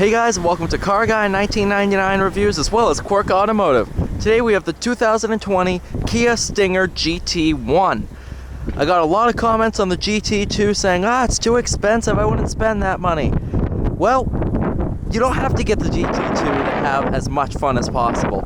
Hey guys, and welcome to Car Guy 1999 Reviews as well as Quirk Automotive. Today we have the 2020 Kia Stinger GT1. I got a lot of comments on the GT2 saying, it's too expensive, I wouldn't spend that money. Well, you don't have to get the GT2 to have as much fun as possible.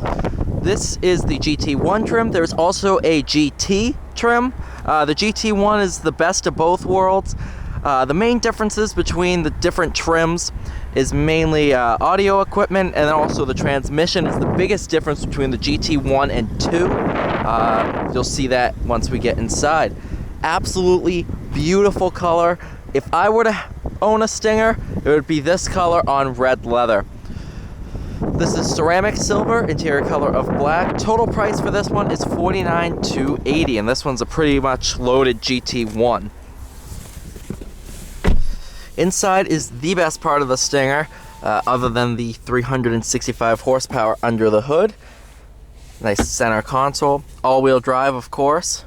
This is the GT1 trim. There's also a GT trim. The GT1 is the best of both worlds. The main differences between the different trims is mainly audio equipment, and then also the transmission is the biggest difference between the GT1 and 2. You'll see that once we get inside. Absolutely beautiful color. If I were to own a Stinger, it would be this color on red leather. This is ceramic silver, interior color of black. Total price for this one is $49,280, and this one's a pretty much loaded GT1. Inside is the best part of the Stinger, other than the 365 horsepower under the hood. Nice center console. All-wheel drive, of course.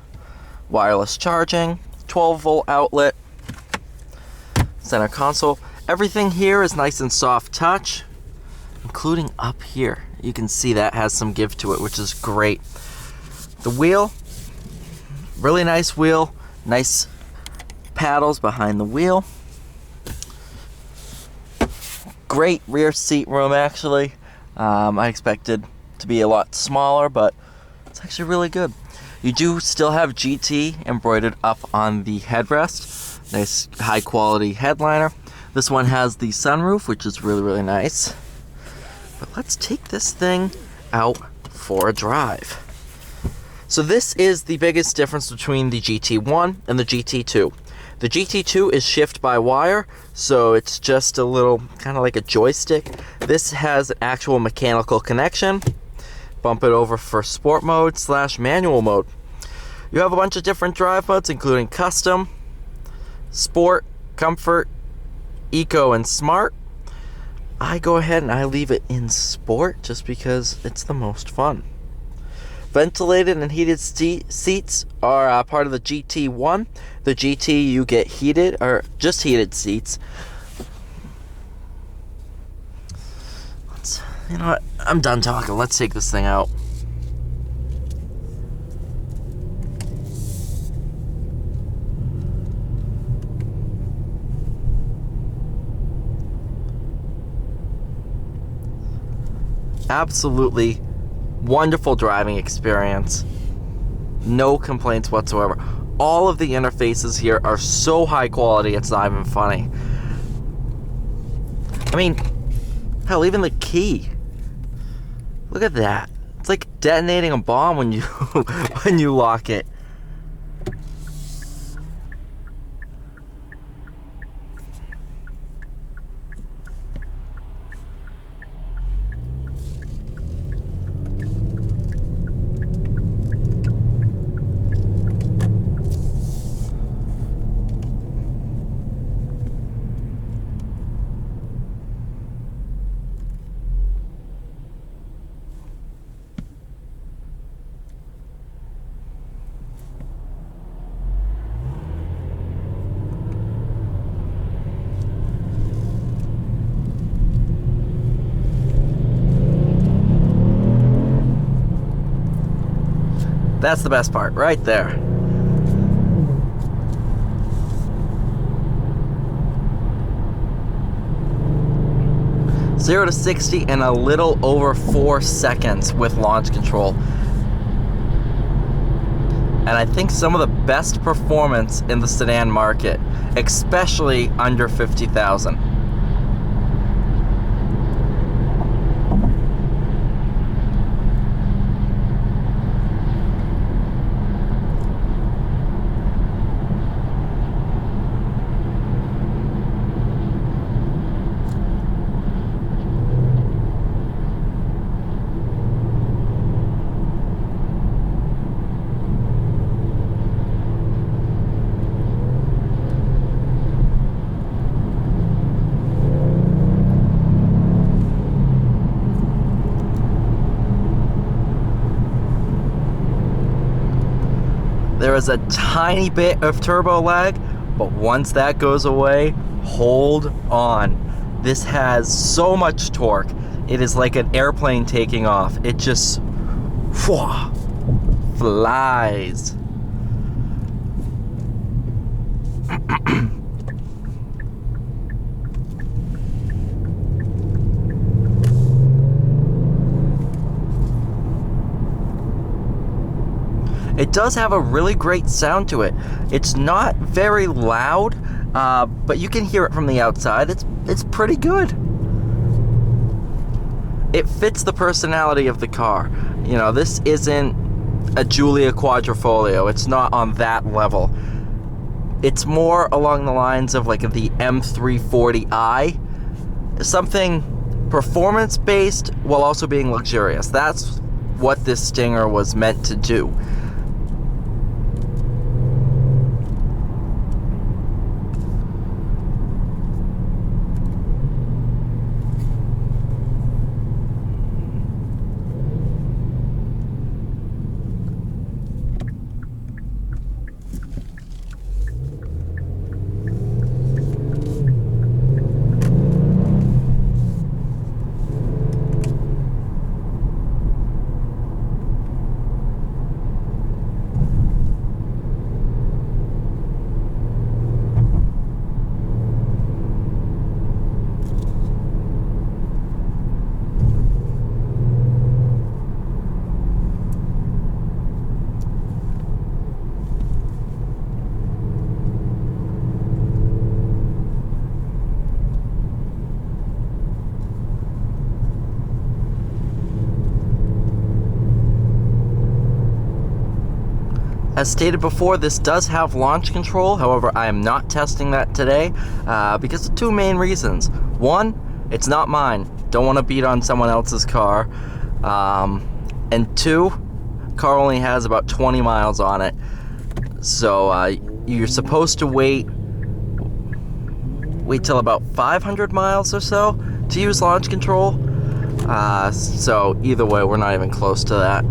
Wireless charging. 12-volt outlet. Center console. Everything here is nice and soft touch, including up here. You can see that has some give to it, which is great. The wheel, really nice wheel. Nice paddles behind the wheel. Great rear seat room, actually. I expected to be a lot smaller, but it's actually really good. You do still have GT embroidered up on the headrest. Nice high quality headliner. This one has the sunroof, which is really, really nice. But let's take this thing out for a drive. So this is the biggest difference between the GT1 and the GT2. The GT2 is shift by wire, so it's just a little, kind of like a joystick. This has an actual mechanical connection. Bump it over for sport mode / manual mode. You have a bunch of different drive modes, including custom, sport, comfort, eco, and smart. I go ahead and I leave it in sport just because it's the most fun. Ventilated and heated seats are part of the GT1. The GT, you get heated, or just heated seats. You know what? I'm done talking. Let's take this thing out. Absolutely wonderful driving experience. No complaints whatsoever. All of the interfaces here are so high quality, it's not even funny. I mean, hell, even the key. Look at that. It's like detonating a bomb when you when you lock it. That's the best part, right there. Zero to 60 in a little over 4 seconds with launch control. And I think some of the best performance in the sedan market, especially under $50,000. There is a tiny bit of turbo lag, but once that goes away, hold on. This has so much torque. It is like an airplane taking off. It just flies. It does have a really great sound to it. It's not very loud, but you can hear it from the outside. It's pretty good. It fits the personality of the car. You know, this isn't a Giulia Quadrifoglio. It's not on that level. It's more along the lines of like the M340i. Something performance-based while also being luxurious. That's what this Stinger was meant to do. As stated before, this does have launch control. However, I am not testing that today because of two main reasons. One, it's not mine. Don't want to beat on someone else's car. And two, car only has about 20 miles on it. So you're supposed to wait till about 500 miles or so to use launch control. So either way, we're not even close to that.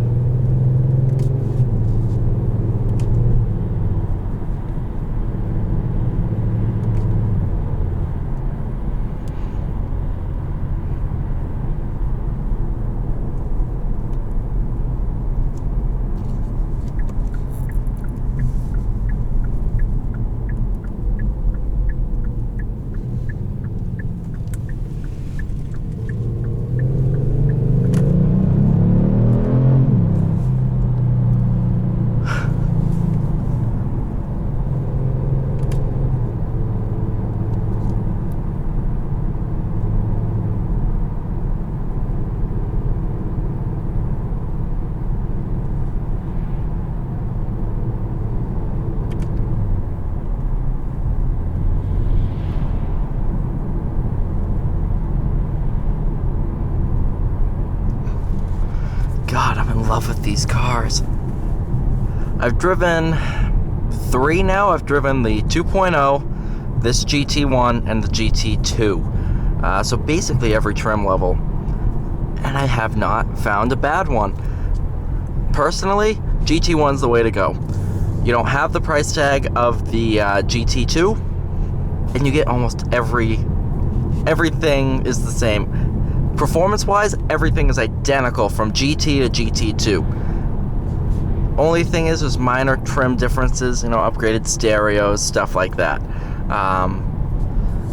God, I'm in love with these cars. I've driven 3 now. I've driven the 2.0, this GT1, and the GT2. So basically every trim level. And I have not found a bad one. Personally, GT1's the way to go. You don't have the price tag of the GT2, and you get almost everything is the same. Performance-wise, everything is identical from GT to GT2. Only thing is, there's minor trim differences, you know, upgraded stereos, stuff like that.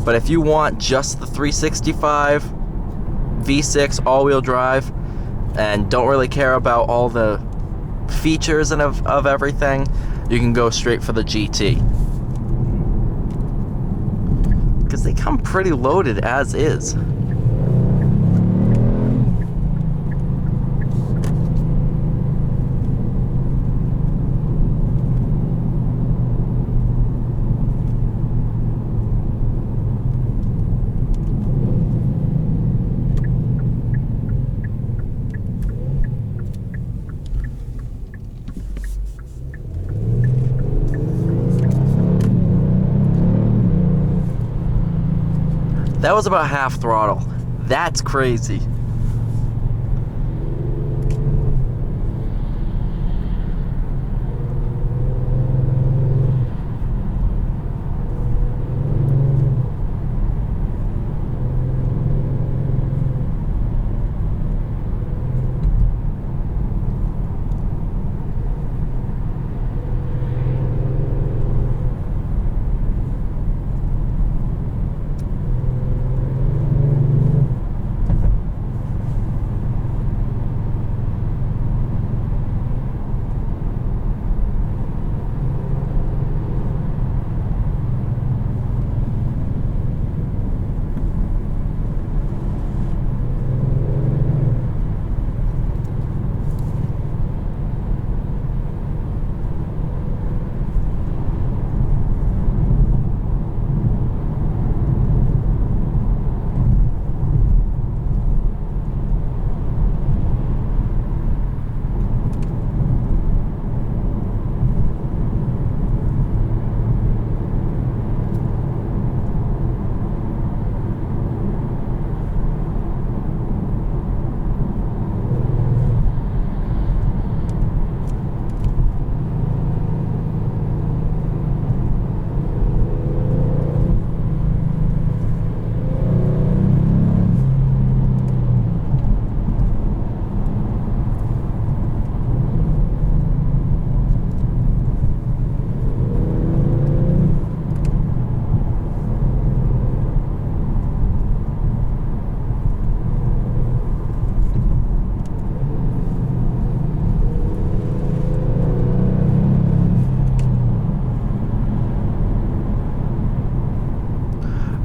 But if you want just the 365 V6 all-wheel drive and don't really care about all the features and of everything, you can go straight for the GT. Because they come pretty loaded as is. That was about half throttle. That's crazy.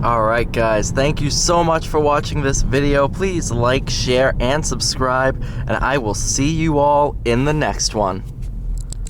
Alright guys, thank you so much for watching this video. Please like, share, and subscribe, and I will see you all in the next one.